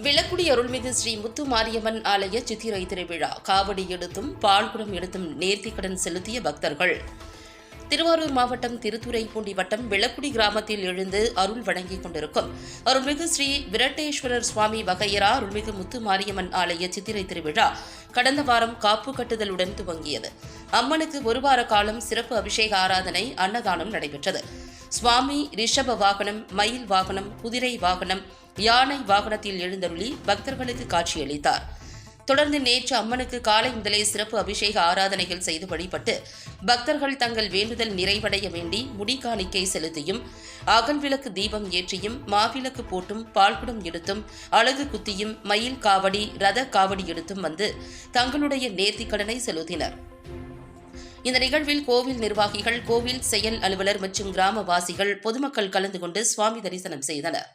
விளக்குடி அருள்மிகு ஸ்ரீ முத்து மாரியம்மன் ஆலய சித்திரை திருவிழா காவடி எடுத்தும் பால்குடம் எடுத்தும் நேர்த்திக்கடன் செலுத்திய பக்தர்கள். திருவாரூர் மாவட்டம் திருத்துறைப்பூண்டி வட்டம் விளக்குடி கிராமத்தில் எழுந்து அருள் வழங்கிக் கொண்டிருக்கும் அருள்மிகு ஸ்ரீ விரட்டேஸ்வரர் சுவாமி வகையரா அருள்மிகு முத்து மாரியம்மன் ஆலய சித்திரை திருவிழா கடந்த வாரம் காப்பு கட்டுதலுடன் துவங்கியது. அம்மனுக்கு ஒரு வார காலம் சிறப்பு அபிஷேக ஆராதனை, அன்னதானம் நடைபெற்றது. சுவாமி ரிஷப வாகனம், மயில் வாகனம், குதிரை வாகனம், யானை வாகனத்தில் எழுந்தருளி பக்தர்களுக்கு காட்சியளித்தார். தொடர்ந்து நேற்று அம்மனுக்கு காலை முதலே சிறப்பு அபிஷேக ஆராதனைகள் செய்து வழிபட்டு பக்தர்கள் தங்கள் வேண்டுதல் நிறைவடைய வேண்டி முடிகாணிக்கை செலுத்தியும், அகல் விளக்கு தீபம் ஏற்றியும், மாவிளக்கு போட்டும், பால்குடம் எடுத்தும், அழகு குத்தியும், மயில் காவடி, ரத காவடி எடுத்தும் வந்து தங்களுடைய நேர்த்திக்கடனை செலுத்தினர். இந்த நிகழ்வில் கோவில் நிர்வாகிகள், கோவில் செயல் அலுவலர் மற்றும் கிராமவாசிகள், பொதுமக்கள் கலந்து கொண்டு சுவாமி தரிசனம் செய்தனர்.